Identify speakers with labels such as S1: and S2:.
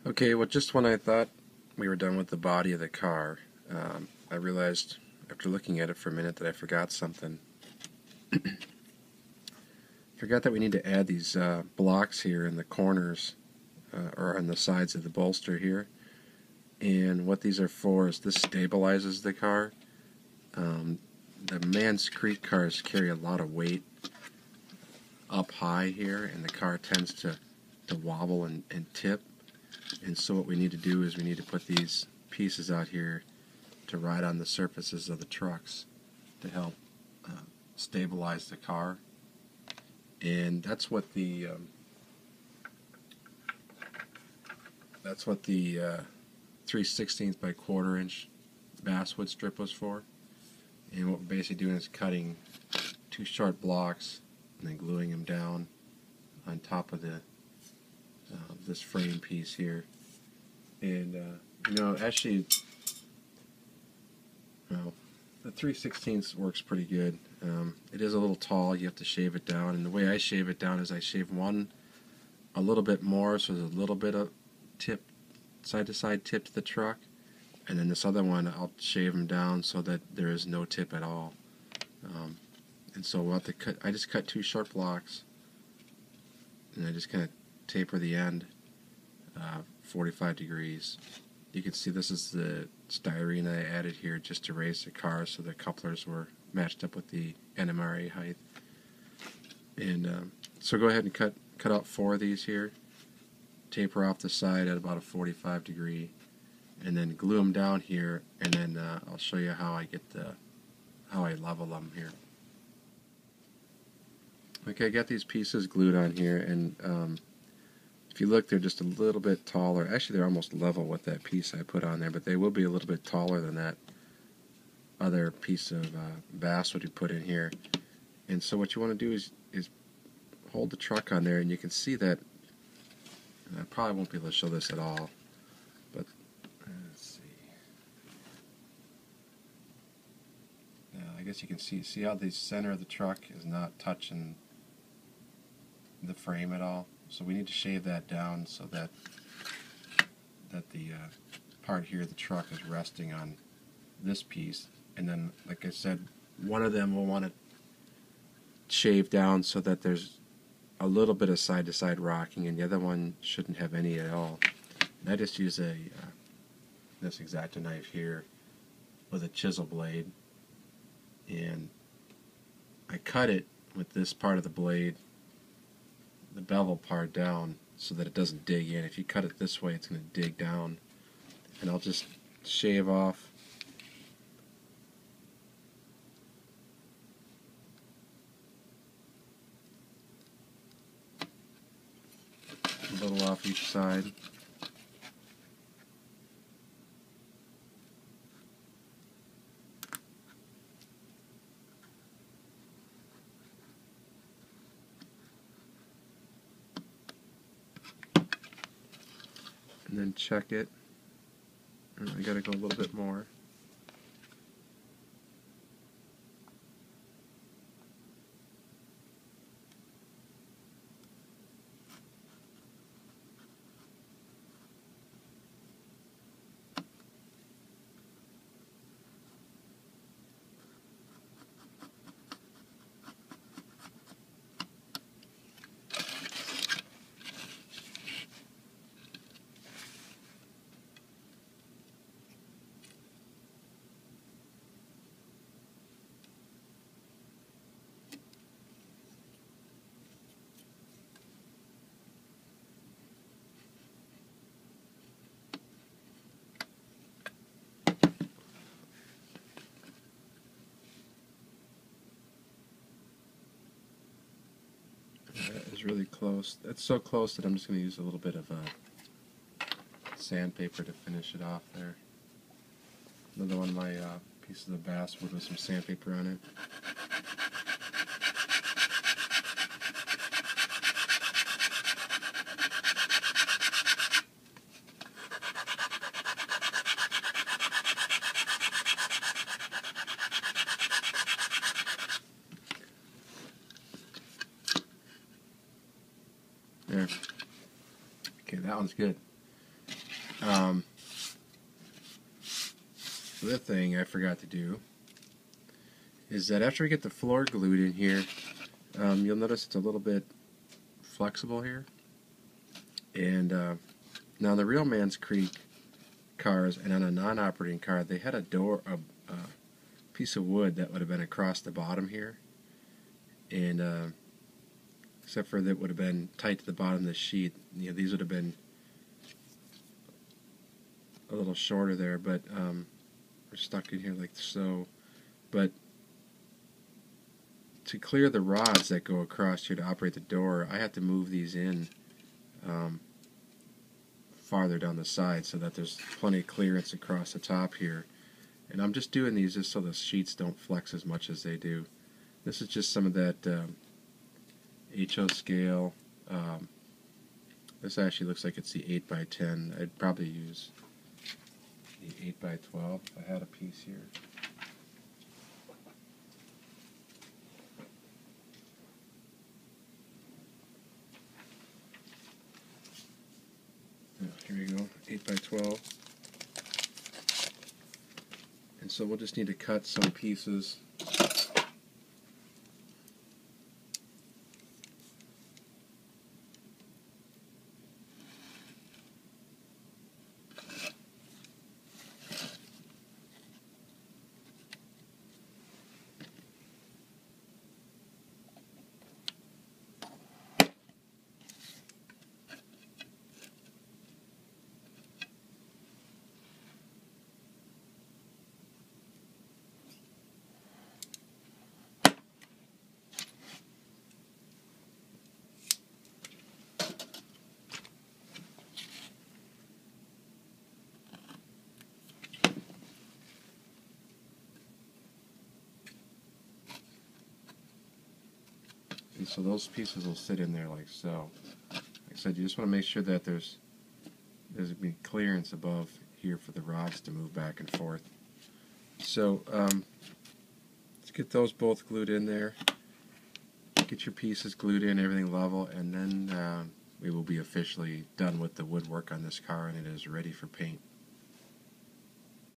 S1: Okay, well, just when I thought we were done with the body of the car, I realized after looking at it for a minute that I forgot something. Forgot that we need to add these blocks here in the corners or on the sides of the bolster here. And what these are for is this stabilizes the car. The Man's Creek cars carry a lot of weight up high here, and the car tends to wobble and tip. And so what we need to do is we need to put these pieces out here to ride on the surfaces of the trucks to help stabilize the car. And that's what the 3/16 by 1/4 inch basswood strip was for. And what we're basically doing is cutting two short blocks and then gluing them down on top of the this frame piece here. And actually, well, the 3/16 works pretty good. It is a little tall. You have to shave it down, and the way I shave it down is I shave one a little bit more, so there's a little bit of tip, side to side tip to the truck, and then this other one I'll shave them down so that there is no tip at all. And so we'll have to cut. I just cut two short blocks, and I just kind of taper the end 45 degrees. You can see this is the styrene I added here just to raise the car so the couplers were matched up with the NMRA height. And so go ahead and cut out 4 of these here, taper off the side at about a 45 degree, and then glue them down here, and then I'll show you how I level them here. Okay, I got these pieces glued on here, and if you look, they're just a little bit taller. Actually, they're almost level with that piece I put on there, but they will be a little bit taller than that other piece of basswood you put in here. And so what you want to do is hold the truck on there, and you can see that. I probably won't be able to show this at all, but let's see. I guess you can see how the center of the truck is not touching the frame at all. So we need to shave that down so that the part here of the truck is resting on this piece. And then, like I said, one of them will want to shave down so that there's a little bit of side-to-side rocking, and the other one shouldn't have any at all. And I just use this X-Acto knife here with a chisel blade, and I cut it with this part of the blade, the bevel part, down so that it doesn't dig in. If you cut it this way, it's going to dig down. And I'll just shave off a little off each side. And then check it. I gotta go a little bit more. That is really close. It's so close that I'm just going to use a little bit of sandpaper to finish it off there. Another one of my pieces of basswood with some sandpaper on it. There. Okay, that one's good. Um, the other thing I forgot to do is that after we get the floor glued in here, you'll notice it's a little bit flexible here. And now the Real Man's Creek cars and on a non-operating car, they had a piece of wood that would have been across the bottom here, and except for that would have been tight to the bottom of the sheet. You know, these would have been a little shorter there, but we're stuck in here like so. But to clear the rods that go across here to operate the door, I have to move these in farther down the side so that there's plenty of clearance across the top here. And I'm just doing these just so the sheets don't flex as much as they do. This is just some of that HO scale. This actually looks like it's the 8x10. I'd probably use the 8x12 if I had a piece here. Here we go, 8x12. And so we'll just need to cut some pieces. And so those pieces will sit in there like so. Like I said, you just want to make sure that there's going to be clearance above here for the rods to move back and forth. So let's get those both glued in there. Get your pieces glued in, everything level, and then we will be officially done with the woodwork on this car, and it is ready for paint.